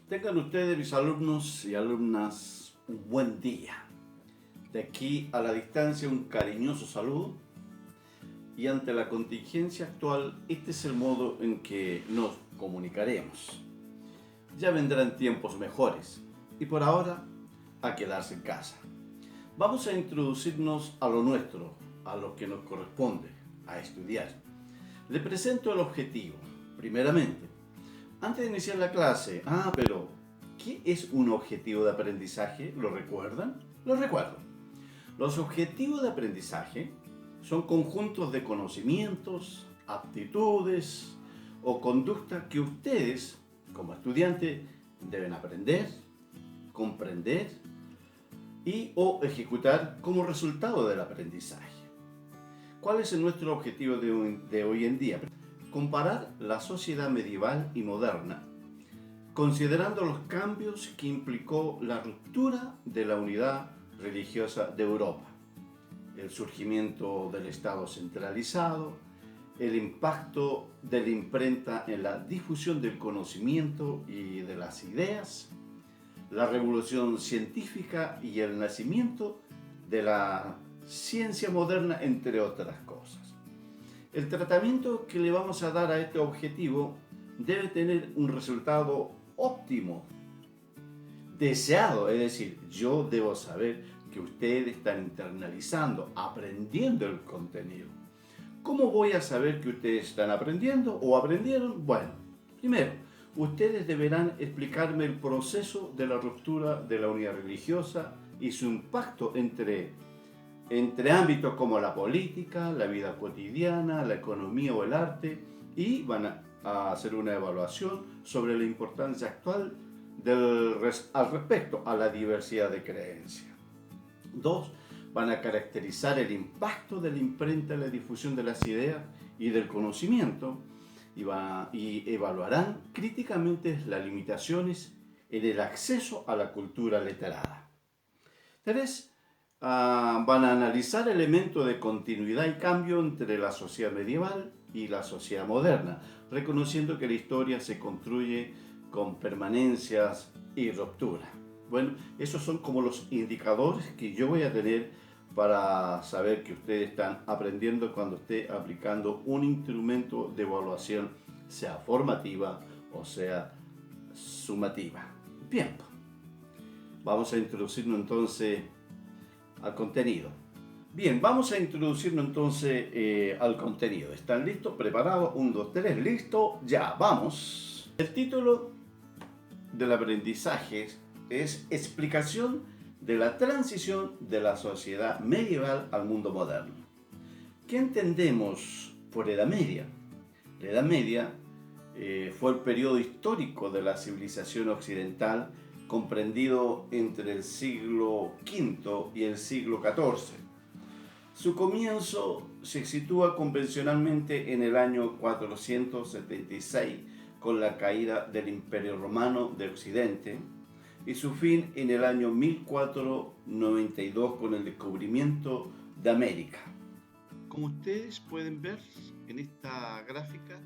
Tengan ustedes, mis alumnos y alumnas, un buen día. De aquí a la distancia, un cariñoso saludo. Y ante la contingencia actual, este es el modo en que nos comunicaremos. Ya vendrán tiempos mejores. Y por ahora, a quedarse en casa. Vamos a introducirnos a lo nuestro, a lo que nos corresponde, a estudiar. Le presento el objetivo. Primeramente, antes de iniciar la clase, pero ¿qué es un objetivo de aprendizaje? ¿Lo recuerdan? Lo recuerdo. Los objetivos de aprendizaje son conjuntos de conocimientos, aptitudes o conductas que ustedes, como estudiantes, deben aprender, comprender y o ejecutar como resultado del aprendizaje. ¿Cuál es nuestro objetivo de hoy en día? Comparar la sociedad medieval y moderna, considerando los cambios que implicó la ruptura de la unidad religiosa de Europa, el surgimiento del Estado centralizado, el impacto de la imprenta en la difusión del conocimiento y de las ideas, la revolución científica y el nacimiento de la ciencia moderna, entre otras cosas. El tratamiento que le vamos a dar a este objetivo debe tener un resultado óptimo, deseado, es decir, yo debo saber que ustedes están internalizando, aprendiendo el contenido. ¿Cómo voy a saber que ustedes están aprendiendo o aprendieron? Bueno, primero, ustedes deberán explicarme el proceso de la ruptura de la unidad religiosa y su impacto entre ámbitos como la política, la vida cotidiana, la economía o el arte, y van a hacer una evaluación sobre la importancia actual al respecto a la diversidad de creencias. 2. Van a caracterizar el impacto de la imprenta en la difusión de las ideas y del conocimiento y evaluarán críticamente las limitaciones en el acceso a la cultura literada. 3. Van a analizar elementos de continuidad y cambio entre la sociedad medieval y la sociedad moderna, reconociendo que la historia se construye con permanencias y ruptura. Bueno, esos son como los indicadores que yo voy a tener para saber que ustedes están aprendiendo cuando esté aplicando un instrumento de evaluación, sea formativa o sea sumativa. Bien, vamos a introducirnos entonces al contenido. Bien, vamos a introducirnos entonces al contenido. ¿Están listos? ¿Preparados? 1, 2, 3, listo, ya, vamos. El título del aprendizaje es Explicación de la transición de la sociedad medieval al mundo moderno. ¿Qué entendemos por Edad Media? La Edad Media fue el periodo histórico de la civilización occidental comprendido entre el siglo V y el siglo XIV. Su comienzo se sitúa convencionalmente en el año 476 con la caída del Imperio Romano de Occidente y su fin en el año 1492 con el descubrimiento de América. Como ustedes pueden ver en esta gráfica,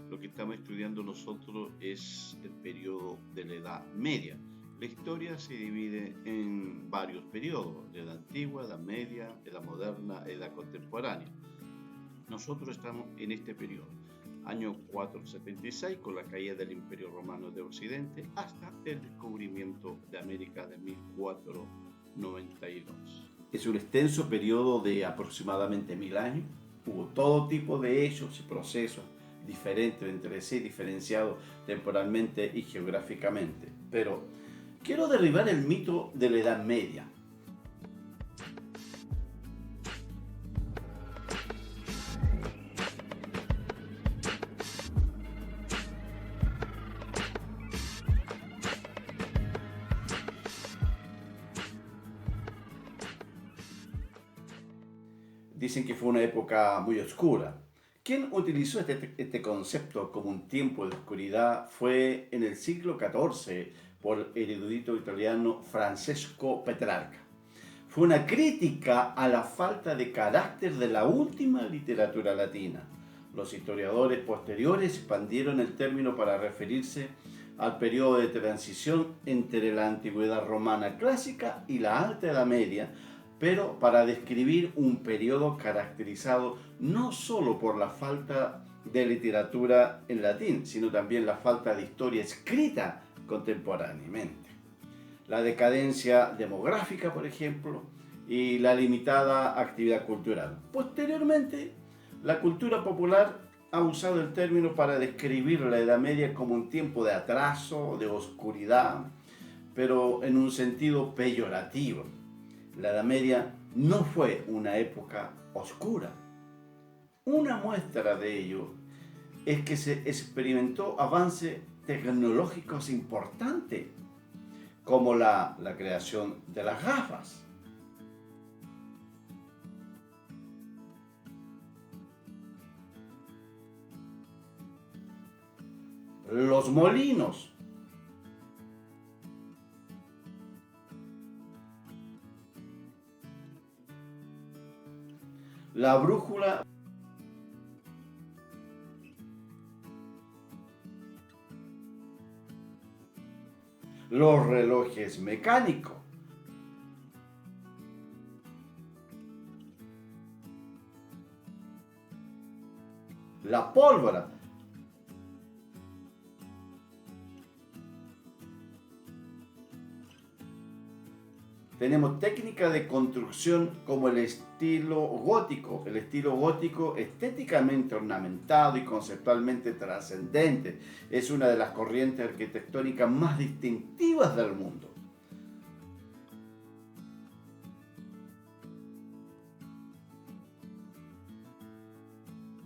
lo que estamos estudiando nosotros es el periodo de la Edad Media. La historia se divide en varios periodos: Edad Antigua, Edad Media, Edad Moderna, Edad Contemporánea. Nosotros estamos en este periodo, año 476, con la caída del Imperio Romano de Occidente, hasta el descubrimiento de América de 1492. Es un extenso periodo de aproximadamente 1000 años. Hubo todo tipo de hechos y procesos diferentes entre sí, diferenciados temporalmente y geográficamente. Pero quiero derribar el mito de la Edad Media. Dicen que fue una época muy oscura. Quien utilizó este concepto como un tiempo de oscuridad fue en el siglo XIV por el erudito italiano Francesco Petrarca. Fue una crítica a la falta de carácter de la última literatura latina. Los historiadores posteriores expandieron el término para referirse al periodo de transición entre la antigüedad romana clásica y la Alta Edad Media, pero para describir un periodo caracterizado no solo por la falta de literatura en latín, sino también la falta de historia escrita contemporáneamente. La decadencia demográfica, por ejemplo, y la limitada actividad cultural. Posteriormente, la cultura popular ha usado el término para describir la Edad Media como un tiempo de atraso, de oscuridad, pero en un sentido peyorativo. La Edad Media no fue una época oscura. Una muestra de ello es que se experimentó avances tecnológicos importantes, como la creación de las gafas. Los molinos, la brújula, los relojes mecánicos, la pólvora. Tenemos técnicas de construcción como el estilo gótico. El estilo gótico estéticamente ornamentado y conceptualmente trascendente. Es una de las corrientes arquitectónicas más distintivas del mundo.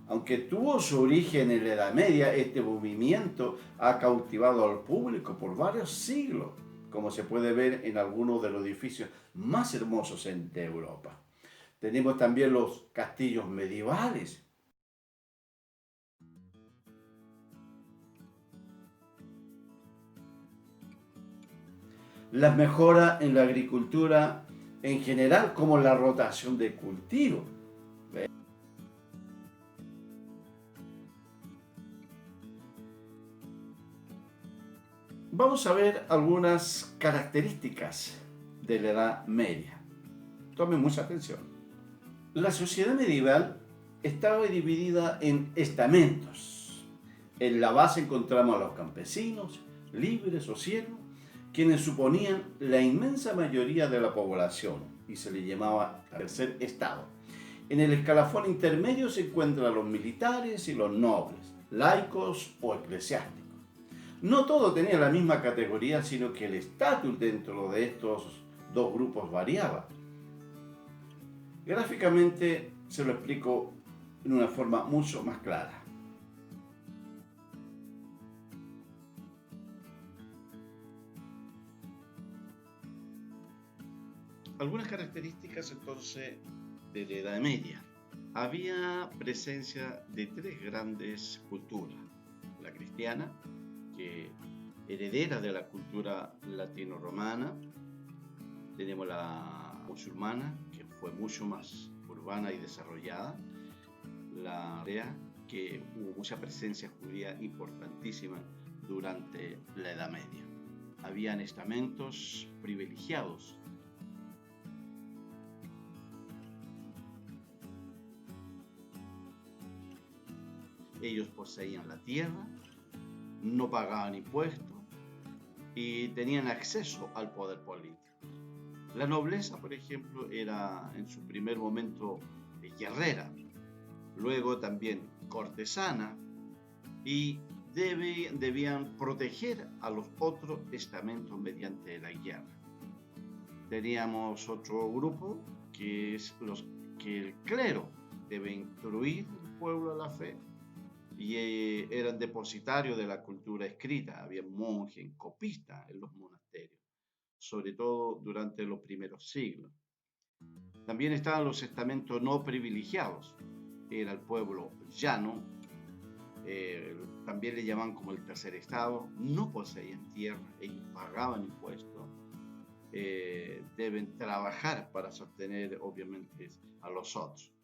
Aunque tuvo su origen en la Edad Media, este movimiento ha cautivado al público por varios siglos, como se puede ver en algunos de los edificios más hermosos de Europa. Tenemos también los castillos medievales. Las mejoras en la agricultura en general, como la rotación de cultivo. Vamos a ver algunas características de la Edad Media. Tomen mucha atención. La sociedad medieval estaba dividida en estamentos. En la base encontramos a los campesinos, libres o siervos, quienes suponían la inmensa mayoría de la población y se le llamaba tercer estado. En el escalafón intermedio se encuentran los militares y los nobles, laicos o eclesiásticos. No todo tenía la misma categoría, sino que el estatus dentro de estos dos grupos variaba. Gráficamente se lo explico en una forma mucho más clara. Algunas características entonces de la Edad Media. Había presencia de tres grandes culturas. La cristiana, que heredera de la cultura latino-romana. Tenemos la musulmana, que fue mucho más urbana y desarrollada. La hebrea, que hubo mucha presencia judía importantísima durante la Edad Media. Habían estamentos privilegiados. Ellos poseían la tierra, no pagaban impuestos y tenían acceso al poder político. La nobleza, por ejemplo, era en su primer momento guerrera, luego también cortesana y debían proteger a los otros estamentos mediante la guerra. Teníamos otro grupo que es los que el clero debe instruir al pueblo a la fe y eran depositarios de la cultura escrita. Había monjes, copistas en los monasterios, sobre todo durante los primeros siglos. También estaban los estamentos no privilegiados. Era el pueblo llano, también le llaman como el tercer estado, no poseían tierra, ellos pagaban impuestos, deben trabajar para sostener obviamente a los otros.